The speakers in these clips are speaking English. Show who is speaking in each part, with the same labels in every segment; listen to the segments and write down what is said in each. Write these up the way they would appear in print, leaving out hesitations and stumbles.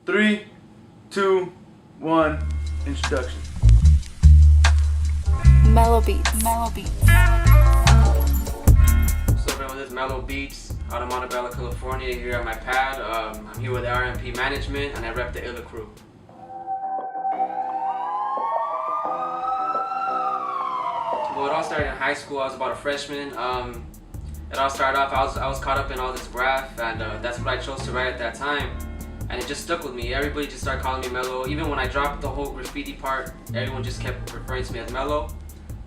Speaker 1: 3, 2, 1, introduction.
Speaker 2: Meloh Beats. Meloh Beats.
Speaker 3: What's up, everyone? This is Meloh Beats out of Montebello, California. Here at my pad. I'm here with ARNP Management, and I rep the Illa crew. Well, it all started in high school. I was about a freshman. It all started off, I was caught up in all this graph, and that's what I chose to write at that time. And it just stuck with me. Everybody just started calling me Meloh. Even when I dropped the whole graffiti part, everyone just kept referring to me as Meloh.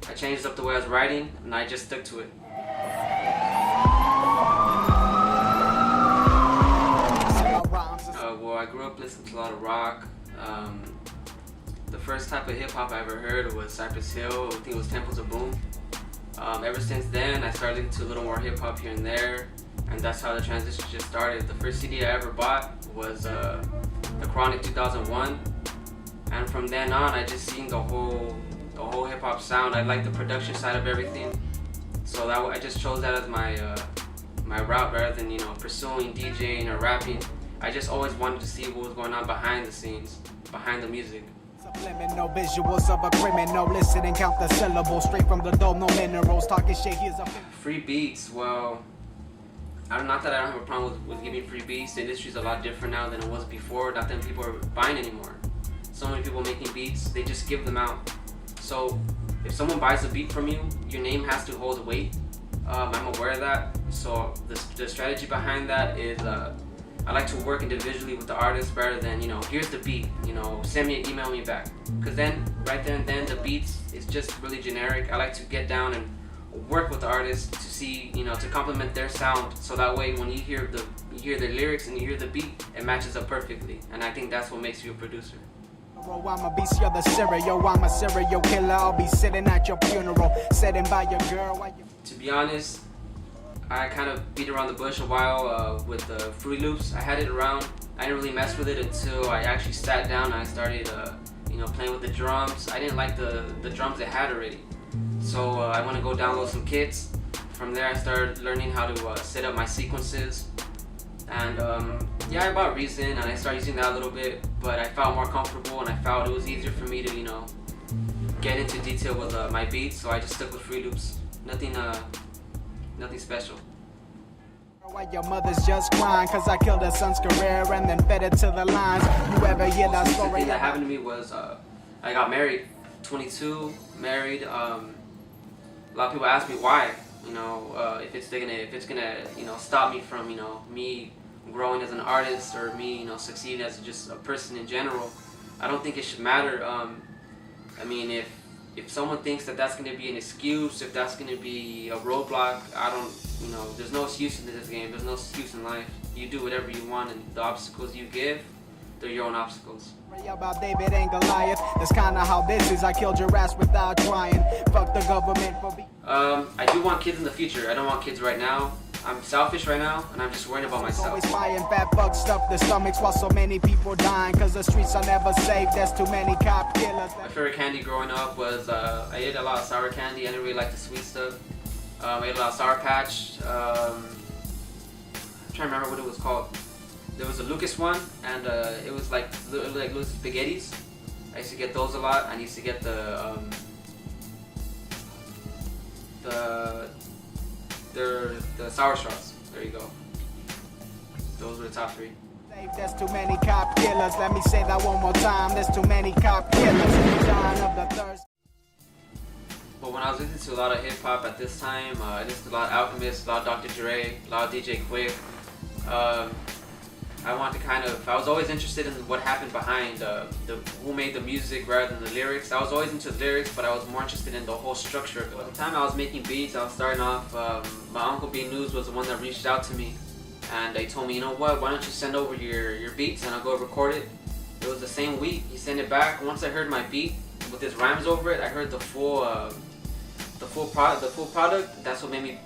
Speaker 3: I changed up the way I was writing, and I just stuck to it. Well, I grew up listening to a lot of rock. The first type of hip-hop I ever heard was Cypress Hill. I think it was Temples of Boom. Ever since then, I started listening to a little more hip-hop here and there, and that's how the transition just started. The first CD I ever bought was The Chronic 2001, and from then on, I just seen the whole hip-hop sound. I like the production side of everything, so that I just chose that as my route rather than pursuing DJing or rapping. I just always wanted to see what was going on behind the scenes, behind the music.
Speaker 4: No visuals of a criminal, listen and count the syllables straight from the dome, no minerals, talking shit, here's a
Speaker 3: free beats. Well, not that I don't have a problem with giving free beats. The industry's a lot different now than it was before. Not that people are buying anymore. So many people making beats, they just give them out. So if someone buys a beat from you, your name has to hold weight. I'm aware of that. So the strategy behind that is I like to work individually with the artist rather than, here's the beat, send me an email me back. Because then, right there and then, the beats is just really generic. I like to get down and work with the artist to see, to complement their sound. So that way, when you hear the lyrics and you hear the beat, it matches up perfectly. And I think that's what makes you a producer.
Speaker 4: I'm a beast, you're the serial, I'm a serial killer. I'll be sitting at your funeral, sitting by your girl.
Speaker 3: To be honest, I kind of beat around the bush a while with the Fruity Loops. I had it around. I didn't really mess with it until I actually sat down and I started, playing with the drums. I didn't like the drums it had already, so I went to go download some kits. From there, I started learning how to set up my sequences, and I bought Reason and I started using that a little bit. But I felt more comfortable and I felt it was easier for me to, get into detail with my beats. So I just stuck with Fruity Loops. Nothing special.
Speaker 4: Why your mother's just crying cause I killed her son's career and then fed it to the lines. You ever hear that story?
Speaker 3: The thing that happened to me was I got married, 22, married. A lot of people ask me why, if it's gonna stop me from me growing as an artist or me succeeding as just a person in general. I don't think it should matter. I mean, if someone thinks that that's going to be an excuse, if that's going to be a roadblock, there's no excuse in this game. There's no excuse in life. You do whatever you want, and the obstacles you give, they're your own obstacles.
Speaker 4: About David and Goliath, that's kind of how this is. I killed your ass without trying. Fuck the government for
Speaker 3: I do want kids in the future. I don't want kids right now. I'm selfish right now, and I'm just worrying about myself.
Speaker 4: Always buying fat fuck stuff the stomachs while so many people dying, cause the streets are never safe. There's too many cop killers.
Speaker 3: My favorite candy growing up was I ate a lot of sour candy. I didn't really like the sweet stuff. I ate a lot of Sour Patch. I'm trying to remember what it was called. There was a Lucas one, and it was like little spaghettis. I used to get those a lot. I used to get the Sour Straws. There you go. Those were the top 3.
Speaker 4: There's too many cop killers. Let me say that one more time. There's too many cop killers. Dying of the thirst.
Speaker 3: But when I was listening to a lot of hip hop at this time, I listened to a lot of Alchemist, a lot of Dr. Dre, a lot of DJ Quick. I was always interested in what happened behind who made the music rather than the lyrics. I was always into the lyrics, but I was more interested in the whole structure of it. By the time I was making beats, I was starting off, my uncle B News was the one that reached out to me, and they told me, why don't you send over your beats and I'll go record it. It was the same week, he sent it back. Once I heard my beat with his rhymes over it, I heard the full product. That's what made me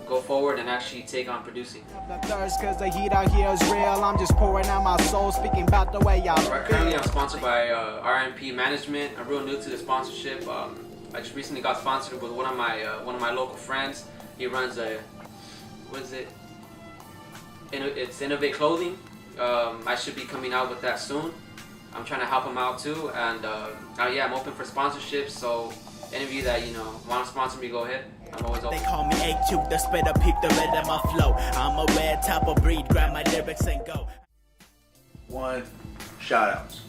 Speaker 3: go forward and actually take on producing.
Speaker 4: The thirst cause the heat out here is real. I'm just pouring out my soul, speaking about the way y'all
Speaker 3: currently I'm sponsored by ARNP Management. I'm real new to the sponsorship. I just recently got sponsored with one of my local friends. He runs it's Innovate Clothing. I should be coming out with that soon. I'm trying to help him out too, and yeah, I'm open for sponsorships. So any of you that want to sponsor me, go ahead. I'm always open.
Speaker 4: They call me AQ, the spit up, peep the red of my flow. I'm a red type of breed, grab my lyrics and go.
Speaker 1: 1. Shoutouts.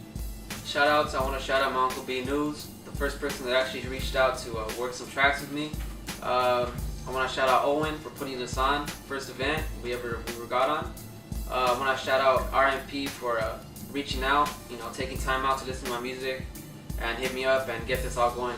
Speaker 3: Shoutouts, I want to shout out my Uncle B News, the first person that actually reached out to work some tracks with me. I want to shout out Owen for putting this on, first event we ever got on. I want to shout out ARNP for reaching out, taking time out to listen to my music and hit me up and get this all going.